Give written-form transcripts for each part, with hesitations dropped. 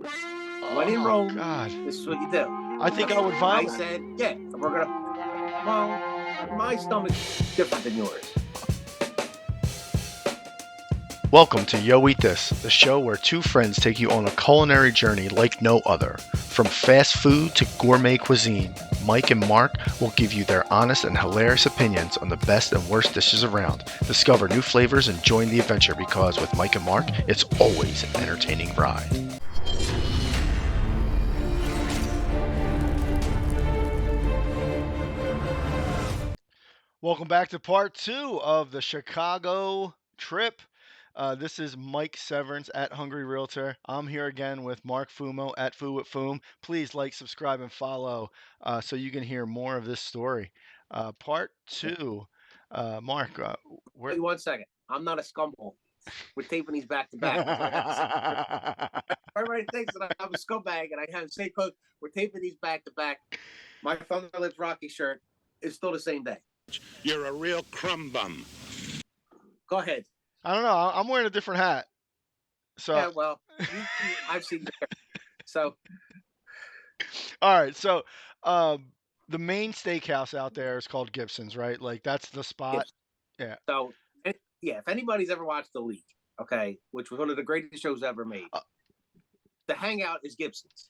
When in Oh, Rome, God. this is what you do. I think I would I vomit. said, yeah, we're gonna. Well, my stomach's different than yours. Welcome to Yo Eat This, the show where two friends take you on a culinary journey like no other. From fast food to gourmet cuisine, Mike and Marc will give you their honest and hilarious opinions on the best and worst dishes around. Discover new flavors and join the adventure because with Mike and Marc, it's always an entertaining ride. Welcome back to part two of the Chicago trip. This is Mike Severance at Hungry Realtor. I'm here again with Marc Fumo at Foo with Foom. Please like, subscribe, and follow so you can hear more of this story. Part two, Marc, where? Wait 1 second. I'm not a scumbag. We're taping these back to back. That's what I have to say. Everybody thinks that I'm a scumbag and I have the same code. We're taping these back to back. My Thunder Lips Rocky shirt is still the same day. You're a real crumb bum. Go ahead. I don't know. I'm wearing a different hat. So, Yeah, well, I've seen that. So, all right. So, the main steakhouse out there is called Gibson's, right? Like that's the spot. Yeah. So, yeah, if anybody's ever watched The League, okay, which was one of the greatest shows ever made, the hangout is Gibson's.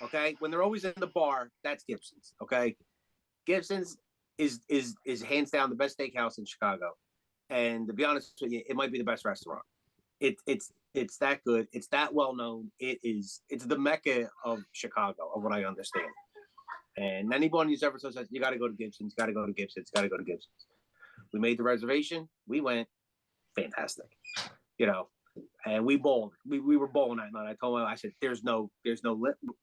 Okay, when they're always in the bar, that's Gibson's. Okay, Gibson's is hands down the best steakhouse in Chicago, and to be honest with you, it might be the best restaurant. It's that good. It's that well known. It's the mecca of Chicago, of what I understand. And anyone who's ever says you got to go to Gibson's, got to go to Gibson's, got to go to Gibson's. We made the reservation. We went. Fantastic. You know, and we bowled. We were bowling that night. I told him, I said, there's no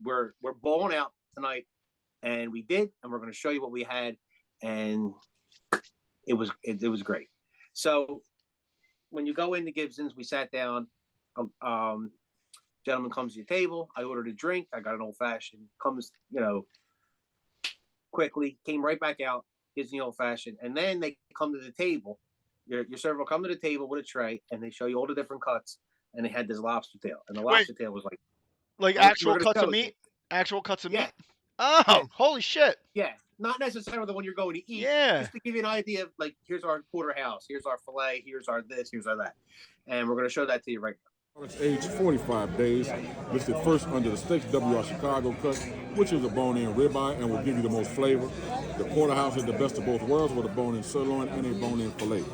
we're bowling out tonight. And we did, and we're going to show you what we had. And it was great. So when you go into Gibson's, we sat down. Gentleman comes to your table. I ordered a drink. I got an old fashioned. Comes, quickly, came right back out, gives me old fashioned, and then they come to the table. Your server will come to the table with a tray, and they show you all the different cuts. And they had this lobster tail, and the lobster tail was like actual cuts of meat. Actual cuts of meat. Oh, yeah. Holy shit! Yeah, not necessarily the one you're going to eat. Yeah. Just to give you an idea of here's our porterhouse, here's our fillet, here's our this, here's our that, and we're going to show that to you right now. It's aged 45 days, listed first under the Steaks WR Chicago cut, which is a bone-in ribeye and will give you the most flavor. The porterhouse is the best of both worlds with a bone-in sirloin and a bone-in filet.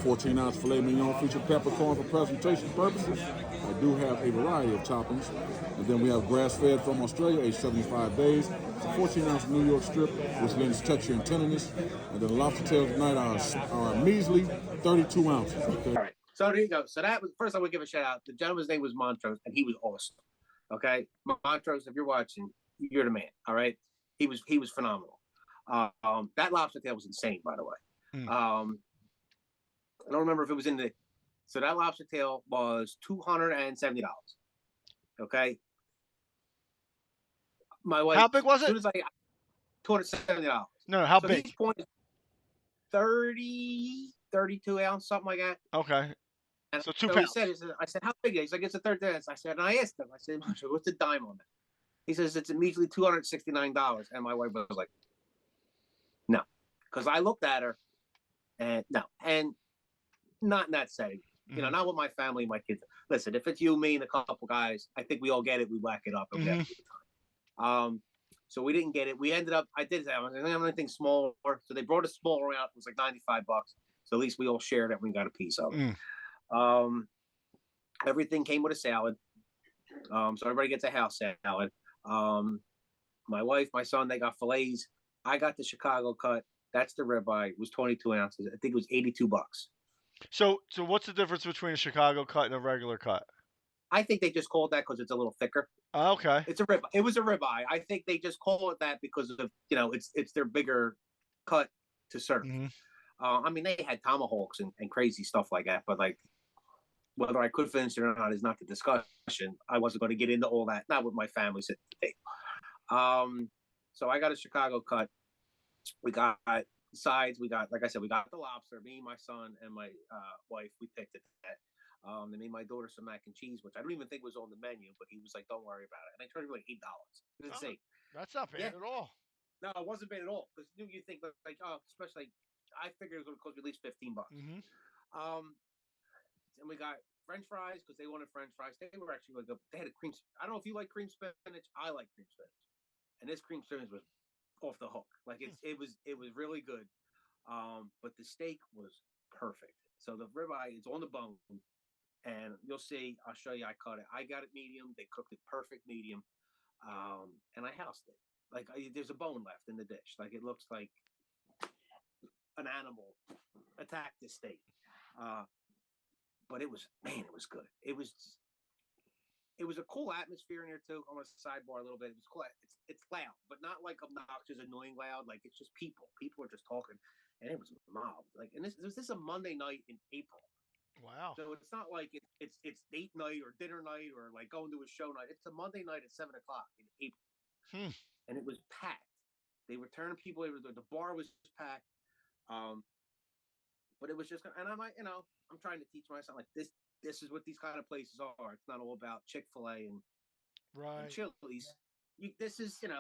14-ounce filet mignon feature peppercorn for presentation purposes. I do have a variety of toppings. And then we have grass-fed from Australia, aged 75 days. It's a 14-ounce New York strip, which lends texture and tenderness. And then the lobster tails tonight are a measly 32 ounces. Okay? All right. So there you go. So that was first. I would give a shout out. The gentleman's name was Montrose, and he was awesome. Okay, Montrose, if you're watching, you're the man. All right, he was phenomenal. That lobster tail was insane, by the way. I don't remember if it was in the. So that lobster tail was $270. Okay. My wife. How big was it? As soon as $270. No, how big? 30, 32 ounce, something like that. Okay. And so 2 pounds. I said, how big is it? He's like, it's a third ounce. I said, and I asked him, I said, what's the dime on that? He says, it's immediately $269. And my wife was like, no. Because I looked at her and no. And not in that setting. You know, not with my family, my kids. Listen, if it's you, me, and a couple guys, I think we all get it. We whack it up. And we have a good time. So we didn't get it. We ended up, I didn't have anything smaller. So they brought a smaller out. It was like $95. So at least we all shared it. We got a piece of it. Everything came with a salad. So everybody gets a house salad. My wife, my son, they got fillets. I got the Chicago cut. That's the ribeye. It was 22 ounces. I think it was $82. So what's the difference between a Chicago cut and a regular cut? I think they just called that because it's a little thicker. Okay. It's a rib. It was a ribeye. I think they just call it that because of it's their bigger cut to serve. I mean, they had tomahawks and crazy stuff like that, but like whether I could finish it or not is not the discussion. I wasn't going to get into all that. Not with my family sitting at the table. So I got a Chicago cut. We got sides. We got, like I said, we got the lobster. Me, my son, and my wife. We picked it. They made my daughter some mac and cheese, which I don't even think was on the menu, but he was like, "Don't worry about it." And I charged him like $8. It's insane. That's not bad at all. No, it wasn't bad at all. Because you think like, oh, especially I figured it was going to cost me at least $15. And we got French fries because they wanted French fries. They were actually really good. They had a cream. I don't know if you like cream spinach. I like cream spinach, and this cream spinach was off the hook. Like it was really good. But the steak was perfect. So the ribeye is on the bone, and you'll see. I'll show you. I cut it. I got it medium. They cooked it perfect medium, and I housed it. Like there's a bone left in the dish. Like it looks like an animal attacked the steak. But it was good. It was a cool atmosphere in here too. I want to sidebar a little bit. It was cool. It's loud, but not like obnoxious, annoying loud. Like it's just people. People are just talking, and it was mild. Like, and this was a Monday night in April. Wow. So it's not like it's date night or dinner night or like going to a show night. It's a Monday night at 7:00 in April, and it was packed. They were turning people over. The bar was packed. But it was just, and I'm like, I'm trying to teach myself like this. This is what these kind of places are. It's not all about Chick-fil-A and Chili's. This is, and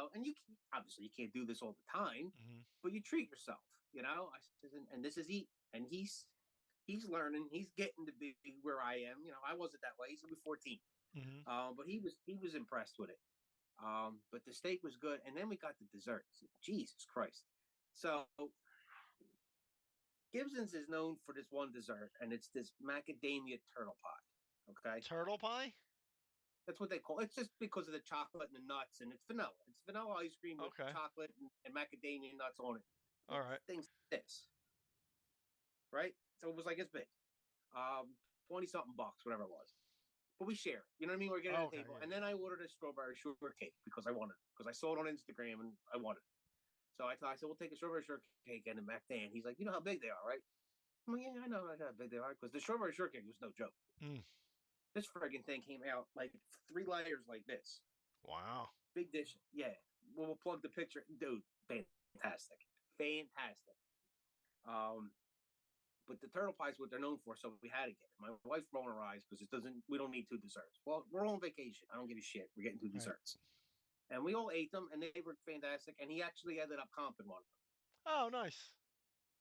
obviously you can't do this all the time, but you treat yourself. I said, and this is and he's learning. He's getting to be where I am. I wasn't that way. He's only 14, but he was impressed with it. But the steak was good, and then we got the desserts. Jesus Christ! So Gibson's is known for this one dessert, and it's this macadamia turtle pie. Okay, turtle pie. That's what they call it. It's just because of the chocolate and the nuts, and it's vanilla. It's vanilla ice cream with chocolate and macadamia nuts on it. All right. Things like this, right? So it was like it's big, 20-something bucks, whatever it was. But we share it. You know what I mean? We're getting at the table, and then I ordered a strawberry shortcake because I wanted it, because I saw it on Instagram and I wanted it. So I said, we'll take a strawberry shortcake and a Mac Dan. He's like, you know how big they are, right? I'm like, yeah, I know how big they are, because the strawberry shortcake was no joke. This friggin' thing came out like 3 layers like this. Wow. Big dish. Yeah. We'll plug the picture. Dude, fantastic. Fantastic. But the turtle pie is what they're known for, so we had to get it. My wife rolled her eyes because we don't need 2 desserts. Well, we're on vacation. I don't give a shit. We're getting 2 desserts. And we all ate them, and they were fantastic. And he actually ended up comping one of them. Oh, nice.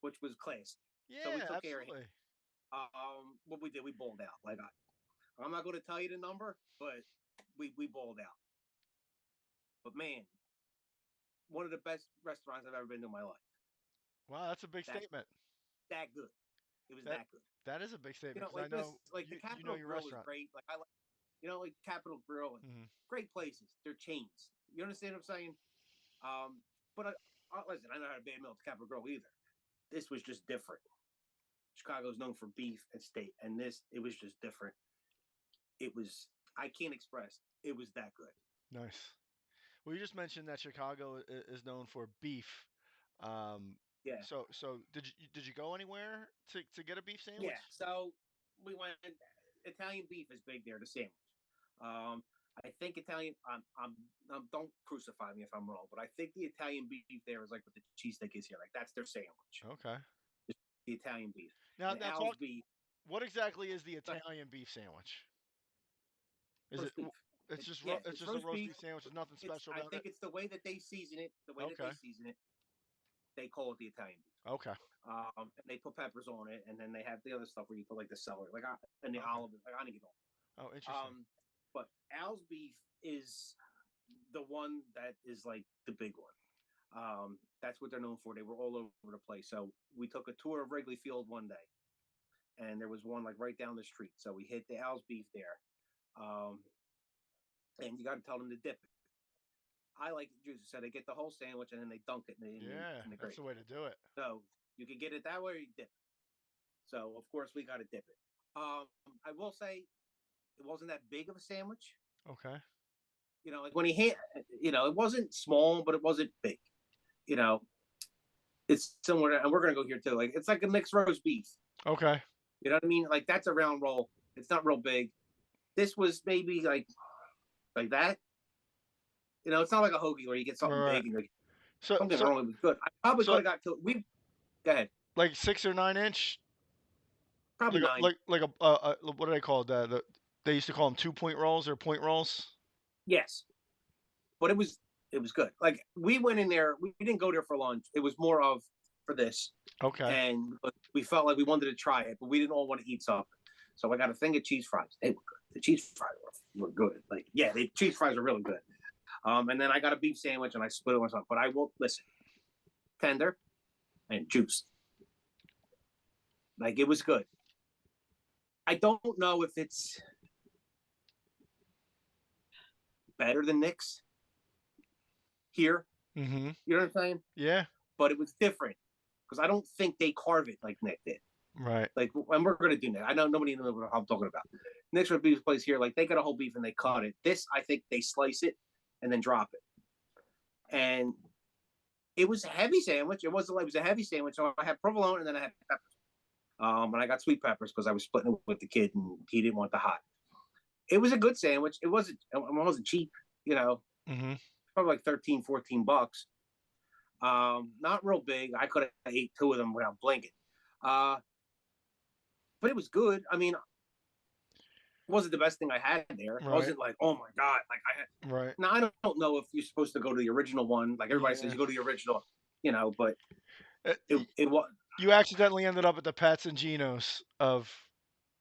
Which was classy. Yeah, so we took absolutely. care of him. What we did, we balled out. Like I'm not going to tell you the number, but we balled out. But man, one of the best restaurants I've ever been to in my life. Wow, that's a big statement. That good. It was that good. That is a big statement. Like I know, like the Capitol Grill was great. Like I like, like Capitol Grill, great places. They're chains. You understand what I'm saying? But listen, I know how to badmouth Capitol Grill either. This was just different. Chicago's known for beef and steak, and it was just different. I can't express. It was that good. Nice. Well, you just mentioned that Chicago is known for beef. Yeah. So did you go anywhere to get a beef sandwich? Yeah. So we went. Italian beef is big there. The sandwich. I think Italian. Don't crucify me if I'm wrong, but I think the Italian beef there is like what the cheesesteak is here. Like that's their sandwich. Okay. The Italian beef. Now Al's beef. What exactly is the Italian beef sandwich? Is it? Beef. It's just a roast beef sandwich. There's nothing special about it. I think it's the way that they season it. The way that they season it. They call it the Italian beef. Okay. And they put peppers on it, and then they have the other stuff where you put like the celery, and the olive. Like I didn't get all. Oh, interesting. But Al's beef is the one that is like the big one. That's what they're known for. They were all over the place. So we took a tour of Wrigley Field one day, and there was one like right down the street. So we hit the Al's beef there. And you got to tell them to dip it. I like the juice. So they get the whole sandwich and then they dunk it in the gravy. That's the way to do it. So you can get it that way or you dip it. So, of course, we got to dip it. I will say it wasn't that big of a sandwich. Okay. Like when he hit, it wasn't small, but it wasn't big. It's similar, and we're going to go here too. Like it's like a mixed roast beef. Okay. You know what I mean? Like that's a round roll. It's not real big. This was maybe like that. It's not like a hoagie where you get something big. And something wrong with it was good. I probably could have got to. Go ahead. Like 6 or 9 inch. Probably Like a, 9. like what do they call it? They used to call them 2-point rolls or point rolls. Yes, but it was good. Like we went in there, we didn't go there for lunch. It was more of for this, Okay. and we felt like we wanted to try it, but we didn't all want to eat something. So I got a thing of cheese fries. They were good. The cheese fries were good. Like yeah, the cheese fries are really good. And then I got a beef sandwich and I split it with something. But I will listen, tender and juice. Like it was good. I don't know if it's better than Nick's here. Mm-hmm. You know what I'm saying? Yeah. But it was different because I don't think they carve it like Nick did. Right. Like, and we're going to do that. I know nobody knows what I'm talking about. Nick's beef place here, like they got a whole beef and they cut it. This, I think they slice it and then drop it. And it was a heavy sandwich. It was a heavy sandwich. So I had provolone and then I had peppers. And I got sweet peppers because I was splitting it with the kid and he didn't want the hot. It was a good sandwich. It wasn't cheap, you know. Mm-hmm. Probably like $13-14. Not real big. I could have ate 2 of them without blinking. But it was good. I mean, it wasn't the best thing I had there. It wasn't like, oh my God. Like I had. Right. Now, I don't know if you're supposed to go to the original one. Like everybody says, you go to the original, you know, but it was. You accidentally ended up at the Pats and Geno's of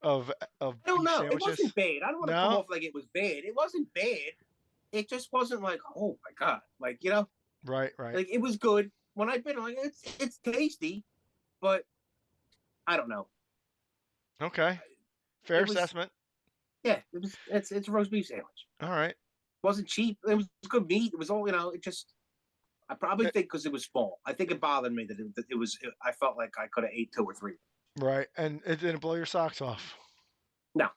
I don't beef know. sandwiches. It wasn't bad. I don't want to come No? off like it was bad. It wasn't bad. It just wasn't like, oh my God. Like, you know, Right. like it was good. When I've been like, it's tasty, but I don't know. Okay. Fair assessment. Yeah, it's a roast beef sandwich. All right. It wasn't cheap. It was good meat. It was all, you know, it just, I probably think because it was small. I think it bothered me that it was, I felt like I could have ate 2 or 3. Right. And it didn't blow your socks off. No.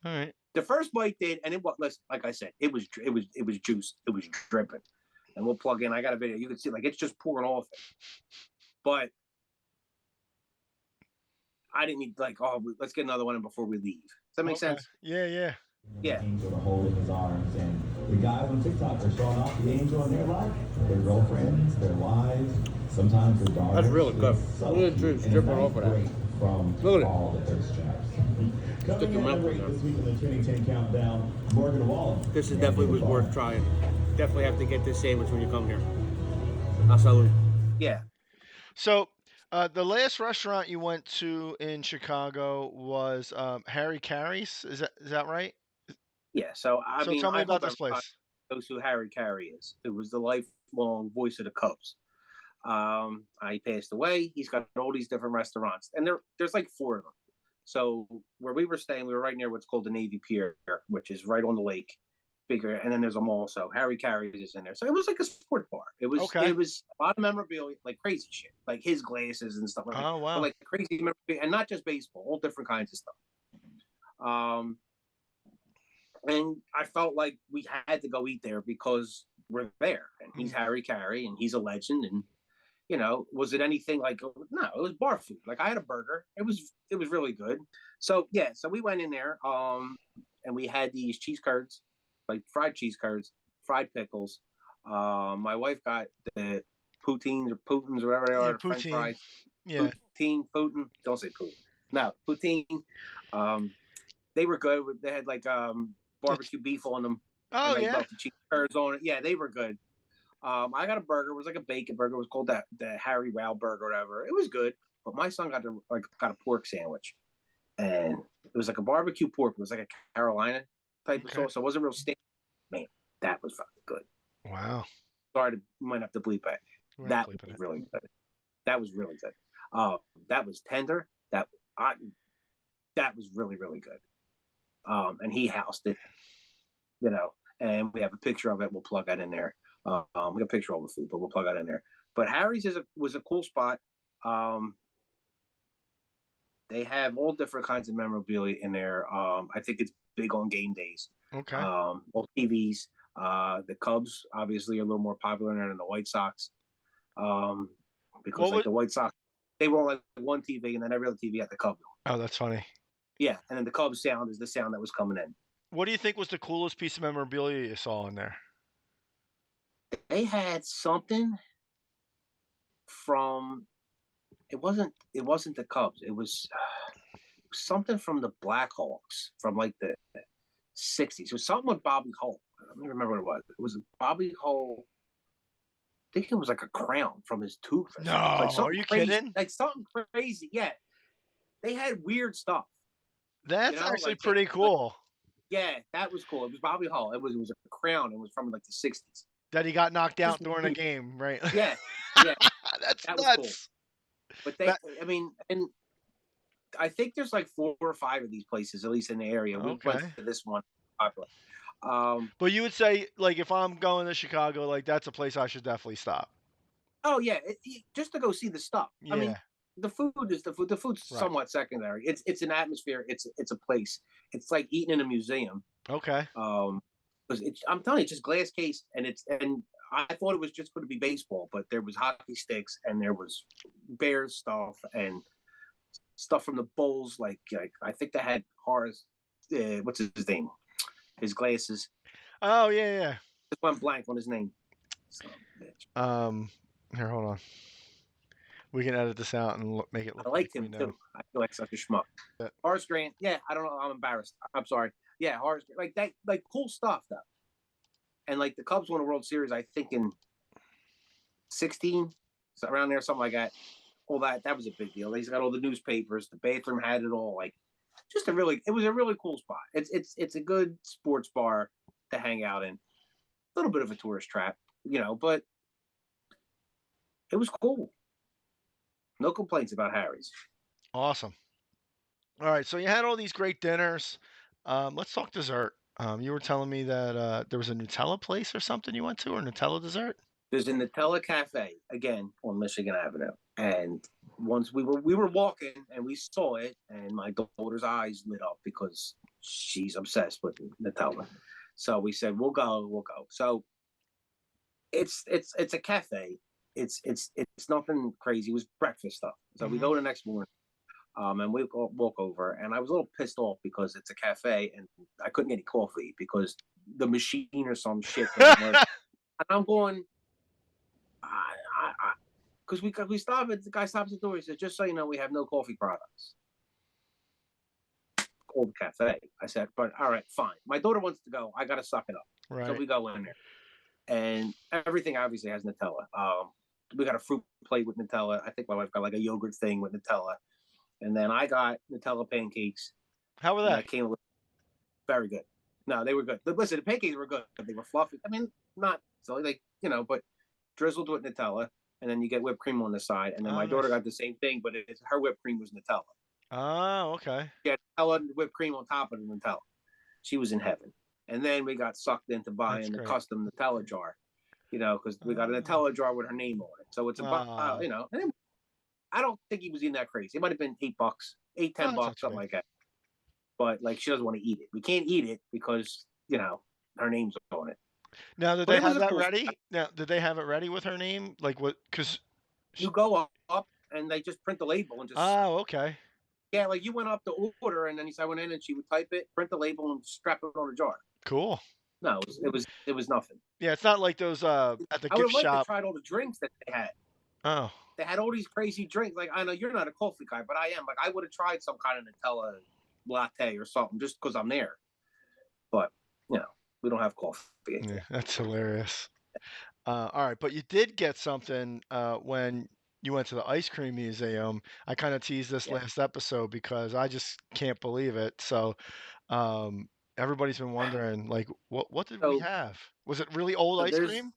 All right. The first bite did, and it was, like I said, it was juice. It was dripping. And we'll plug in. I got a video. You can see, like, it's just pouring off it. But I didn't need, like, oh, let's get another one in before we leave. Does that make sense? Yeah, yeah. Yeah. Angel to hold in his arms, and the guys on TikTok are showing off the angel in their life, their girlfriends, their wives, sometimes their daughters. That's really good. So Look at the juice dripping off of that. From Look at it. all the thirst traps. Stick your mouth in This week in the 2010 countdown, Morgan Wallen. This is definitely was worth trying. Definitely have to get this sandwich when you come here. Absolutely. Yeah. So, the last restaurant you went to in Chicago was Harry Caray's. Is that right? Yeah. So I mean, tell me I about hope this place. knows who Harry Caray is. It was the lifelong voice of the Cubs. He passed away. He's got all these different restaurants, and there's like 4 of them. So where we were staying, we were right near what's called the Navy Pier, which is right on the lake. Bigger, and then there's a mall. So Harry Caray is in there. So it was like a sport bar. It was a lot of memorabilia, like crazy shit, like his glasses and stuff like that. Oh wow! But like crazy memorabilia, and not just baseball, all different kinds of stuff. And I felt like we had to go eat there because we're there, and he's Harry Caray, and he's a legend. And you know, was it anything like? No, it was bar food. Like I had a burger. It was really good. So yeah, so we went in there, and we had these cheese curds, like fried cheese curds, fried pickles. My wife got the poutines or poutines, whatever they are, French fries. Yeah. Poutine. Don't say poutine. No, poutine. They were good. They had like barbecue beef on them. Oh and yeah. The cheese curds on it. Yeah, they were good. I got a burger. It was like a bacon burger. It was called the Harry Wow burger or whatever. It was good. But my son got a pork sandwich, and it was like a barbecue pork. It was like a Carolina type of sauce. So it wasn't real steak. Man, that was fucking good. Wow. Sorry, might have to bleep it. That was really good. That was really good. That was tender. That was really, really good. And he housed it, you know, and we have a picture of it. We'll plug that in there. We got a picture of all the food, but we'll plug that in there. But Harry's was a cool spot. They have all different kinds of memorabilia in there. I think it's big on game days. Okay. All TVs. The Cubs obviously are a little more popular than the White Sox. Because the White Sox, they were on like one TV, and then every other TV had the Cubs on. Oh, that's funny. Yeah, and then the Cubs sound is the sound that was coming in. What do you think was the coolest piece of memorabilia you saw in there? They had something from. It wasn't the Cubs. It was. something from the Blackhawks from like the 60s. It was something with Bobby Hull. I don't remember what it was. It was Bobby Hull. I think it was like a crown from his tooth. No, like are you crazy, kidding? Like something crazy. Yeah. They had weird stuff. That's actually pretty cool. Yeah, that was cool. It was Bobby Hull. It was a crown. It was from like the 60s. That he got knocked out during a game, right? Yeah. Yeah. That's that nuts. was cool. But I mean, and I think there's like 4 or 5 of these places, at least in the area. We went to this one popular. But you would say, like, if I'm going to Chicago, like, that's a place I should definitely stop. Oh yeah, just to go see the stuff. Yeah. I mean, the food is the food. The food's Right. somewhat secondary. It's an atmosphere. It's a place. It's like eating in a museum. Okay. Because I'm telling you, it's just glass case, and I thought it was just going to be baseball, but there was hockey sticks, and there was Bears stuff, and stuff from the Bulls. Like I think they had Horace. What's his name? His glasses. Oh yeah. Just went blank on his name. So, Here, hold on. We can edit this out and make it look. I liked him too. I feel like such a schmuck. Yeah. Horace Grant. Yeah, I don't know. I'm embarrassed. I'm sorry. Yeah, Horace. Like that. Like cool stuff though. And like the Cubs won a World Series, I think in 16, so around there, something like that. All that was a big deal. He's got all the newspapers. The bathroom had it all. Like, it was a really cool spot. It's a good sports bar to hang out in. A little bit of a tourist trap, but it was cool. No complaints about Harry's. Awesome. All right, so you had all these great dinners. Let's talk dessert. You were telling me that there was a Nutella place or something you went to, or Nutella dessert? There's a Nutella Cafe again on Michigan Avenue, and once we were walking and we saw it, and my daughter's eyes lit up because she's obsessed with Nutella. So we said we'll go. So it's a cafe. It's nothing crazy. It was breakfast stuff. So we go the next morning, and we walk over, and I was a little pissed off because it's a cafe and I couldn't get any coffee because the machine or some shit didn't work. And I'm going, because we stop at the guy stops at the door. He says, "Just so you know, we have no coffee products." Call the cafe. I said, "But all right, fine. My daughter wants to go. I got to suck it up." Right. So we go in there, and everything obviously has Nutella. We got a fruit plate with Nutella. I think my wife got like a yogurt thing with Nutella, and then I got Nutella pancakes. How were they? Came with very good. No, they were good. But listen, the pancakes were good. They were fluffy. I mean, not so like but drizzled with Nutella, and then you get whipped cream on the side. And then my daughter got the same thing, but her whipped cream was Nutella. Oh, okay. Yeah, Nutella and whipped cream on top of the Nutella. She was in heaven. And then we got sucked into buying the custom Nutella jar, because we got a Nutella jar with her name on it. So it's about, and I don't think he was eating that crazy. It might have been $8, $10, something like that. But like, she doesn't want to eat it. We can't eat it because, her name's on it. Now, did they have that ready? Now, did they have it ready with her name? Like what? Because you go up and they just print the label and just. Oh, okay. Yeah, like you went up to order, and then I went in and she would type it, print the label, and strap it on a jar. Cool. No, it was nothing. Yeah, it's not like those at the gift shop. I tried all the drinks that they had. Oh. They had all these crazy drinks. Like, I know you're not a coffee guy, but I am. Like, I would have tried some kind of Nutella latte or something just because I'm there. But we don't have coffee. Yeah, that's hilarious. All right, but you did get something when you went to the ice cream museum. I kind of teased this last episode because I just can't believe it. So everybody's been wondering, like, what did we have? Was it really old ice cream?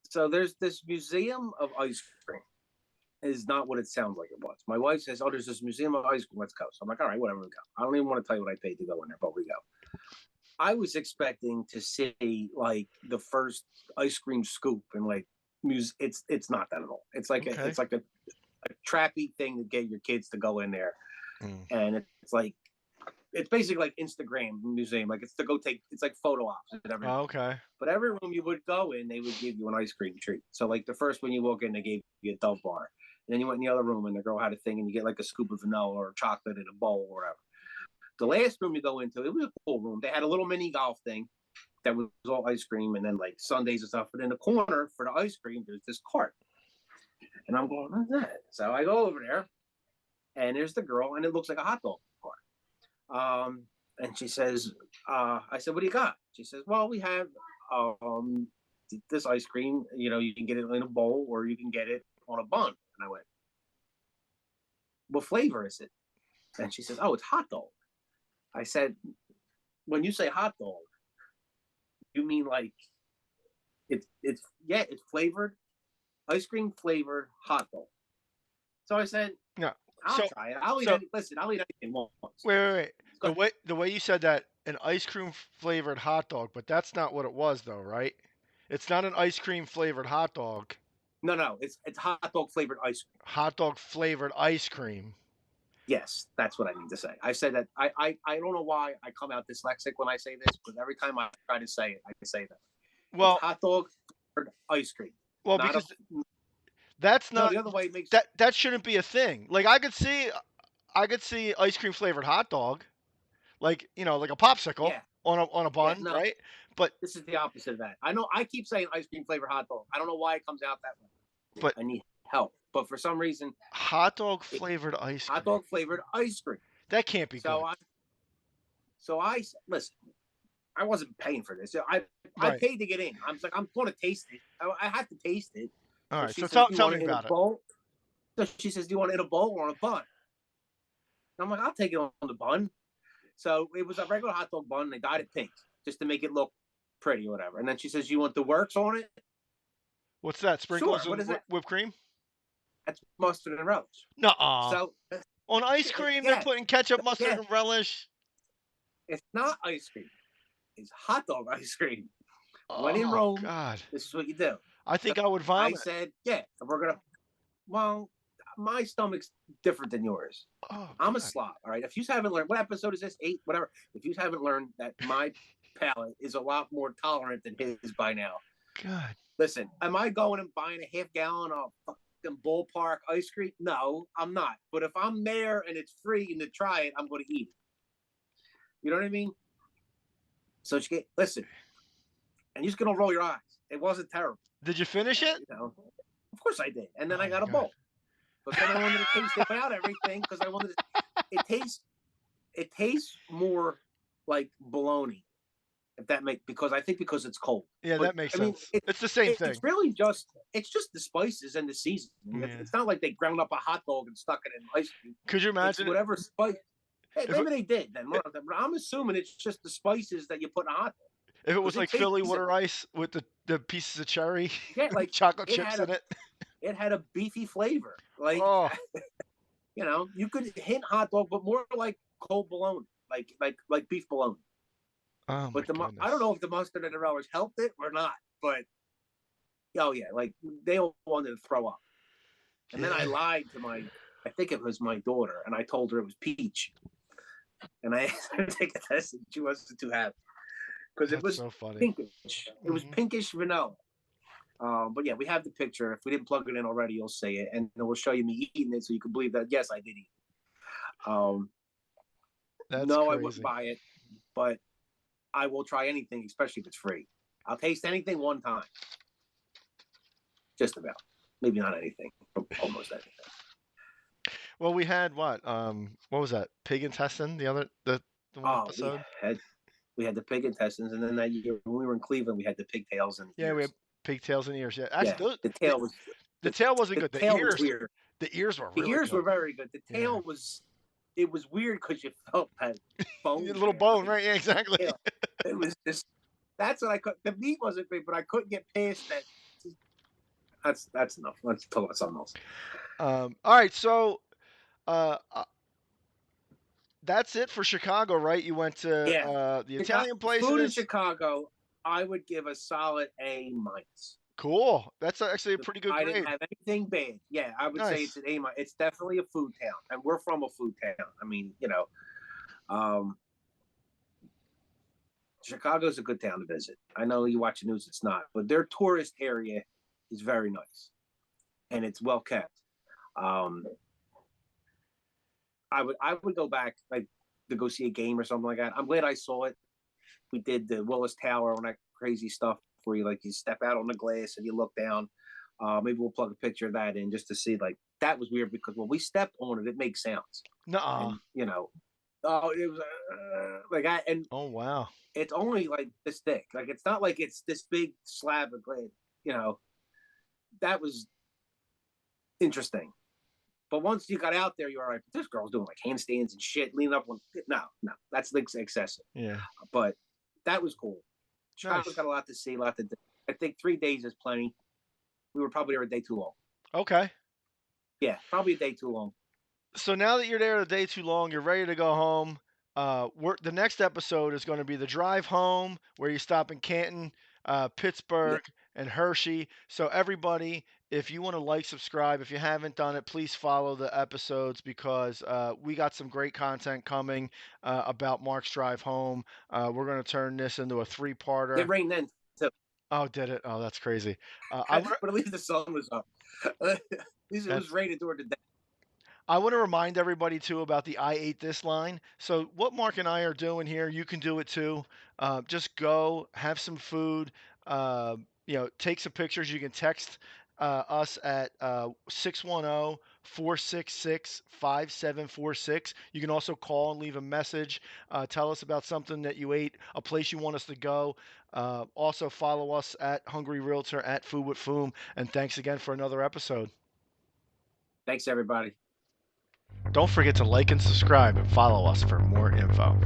So there's this museum of ice cream. Is not what it sounds like it was. My wife says, "Oh, there's this museum of ice cream. Let's go." So I'm like, "All right, whatever, we go." I don't even want to tell you what I paid to go in there, but we go. I was expecting to see like the first ice cream scoop and like it's not that at all. It's like it's like a trappy thing to get your kids to go in there, and it's basically like Instagram museum. Like it's to go take. It's like photo ops and everything. Oh, okay. But every room you would go in, they would give you an ice cream treat. So like the first one you walk in, they gave you a Dove bar. And then you went in the other room and the girl had a thing and you get like a scoop of vanilla or chocolate in a bowl or whatever. The last room you go into, it was a cool room. They had a little mini golf thing that was all ice cream and then like sundaes and stuff. But in the corner for the ice cream, there's this cart. And I'm going, what's that? So I go over there And there's the girl, and it looks like a hot dog bar. And she says, I said, what do you got? She says, well, we have this ice cream. You know, you can get it in a bowl or you can get it on a bun. And I went, what flavor is it? And she says, oh, it's hot dog. I said, when you say hot dog, you mean like it's flavored, ice cream flavored hot dog. So I said, No. I'll try it. I'll eat anything once. Wait. The way you said that, an ice cream flavored hot dog, but that's not what it was though, right? It's not an ice cream flavored hot dog. No, it's hot dog flavored ice cream. Hot dog flavored ice cream. Yes, that's what I mean to say. I said that I don't know why I come out dyslexic when I say this, but every time I try to say it, I say that. Well, it's hot dog flavored ice cream. Well, not because that's not the other way makes that shouldn't be a thing. Like I could see ice cream flavored hot dog, like like a popsicle on a bun, right? But this is the opposite of that. I know I keep saying ice cream flavored hot dog. I don't know why it comes out that way. But I need help. But for some reason, hot dog flavored ice cream. Hot dog flavored ice cream. That can't be good. So I listen. I wasn't paying for this. I paid to get in. I'm like, I'm going to taste it. I have to taste it. All right. So says, tell me about it. So she says, do you want it in a bowl or on a bun? And I'm like, I'll take it on the bun. So it was a regular hot dog bun. They dyed it pink just to make it look pretty or whatever. And then she says, you want the works on it? What's that? Sprinkles Sure. What is and that? Whipped cream? That's mustard and relish. Nuh-uh. So on ice cream, they're putting ketchup, mustard, and relish. It's not ice cream. It's hot dog ice cream. When in Rome, God. This is what you do. I think I would vomit. I said, we're going to, well, my stomach's different than yours. I'm a slob, all right? If you haven't learned, what episode is this? 8, whatever. If you haven't learned that my palate is a lot more tolerant than his by now. God. Listen, am I going and buying a half gallon of fucking ballpark ice cream? No, I'm not. But if I'm there and it's free and to try it, I'm going to eat it. You know what I mean? So listen, and you're just going to roll your eyes. It wasn't terrible. Did you finish it? Of course I did. And then I got a bowl. But then I wanted to taste it without everything because I wanted to. It tastes more like bologna. If that because it's cold. Yeah, that makes sense. It's the same thing. It's really just the spices and the seasoning. Yeah. It's not like they ground up a hot dog and stuck it in ice cream. Could you imagine? It's whatever spice. Hey, maybe they did then. But I'm assuming it's just the spices that you put in a hot dog. If it was like Philly water ice with the pieces of cherry, like chocolate chips in it. It had a beefy flavor. Like, you could hint hot dog, but more like cold bologna, like beef bologna. Oh, but I don't know if the mustard and the relish helped it or not, but like they all wanted to throw up. And then I lied to I think it was my daughter, and I told her it was peach. And I asked her to take a test, and she wasn't too happy because it was so funny. Pinkish. It was pinkish vanilla. But yeah, we have the picture. If we didn't plug it in already, you'll see it, and it will show you me eating it, so you can believe that yes, I did eat. That's no, crazy. I wouldn't buy it, but I will try anything, especially if it's free. I'll taste anything one time. Just about. Maybe not anything, but almost anything. Well, we had what was that? Pig intestine, the one episode? We had the pig intestines, and then that year when we were in Cleveland, we had the pigtails and ears. We had pigtails and ears. Yeah, actually, the tail wasn't good. The ears was weird. The ears were really good. Were very good. The tail was. It was weird because you felt that bone. A little bone, right? Yeah, exactly. It was just. That's what I could. The meat wasn't big, but I couldn't get past that. That's enough. Let's talk about something else. All right, so. That's it for Chicago, right? You went to the Italian places. Food in Chicago, I would give a solid A-. Cool. That's actually a pretty good grade. I didn't have anything bad. Yeah, I would say it's an A-. It's definitely a food town, and we're from a food town. I mean, Chicago's a good town to visit. I know you watch the news; it's not, but their tourist area is very nice, and it's well kept. I would go back like to go see a game or something like that. I'm glad I saw it. We did the Willis Tower and that crazy stuff where you step out on the glass and you look down. Maybe we'll plug a picture of that in just to see. Like that was weird because when we stepped on it, it makes sounds. Nuh-uh. And, you know, oh, it was like I and Oh wow. it's only like this thick. Like it's not like it's this big slab of glaze. You know, that was interesting. But once you got out there, you were like, this girl's doing like handstands and shit, leaning up on. No, that's like excessive. Yeah. But that was cool. Chicago's Nice. got a lot to see, a lot to do. I think 3 days is plenty. We were probably there a day too long. Okay. Yeah, probably a day too long. So now that you're there a day too long, you're ready to go home. The next episode is going to be the drive home, where you stop in Canton, Pittsburgh, and Hershey. So everybody, if you want to like, subscribe, if you haven't done it, please follow the episodes because we got some great content coming about Mark's drive home. We're going to turn this into a 3-parter. It rained then too. Oh, did it? Oh, that's crazy. But at least the sun was up. At least it was raining toward the day. I want to remind everybody too about the I ate this line. So what Mark and I are doing here, you can do it too. Just go have some food. Take some pictures. You can text us at 610-466-5746. You can also call and leave a message. Tell us about something that you ate, a place you want us to go. Also follow us at Hungry Realtor, at Food with Foom. And thanks again for another episode. Thanks, everybody. Don't forget to like and subscribe and follow us for more info.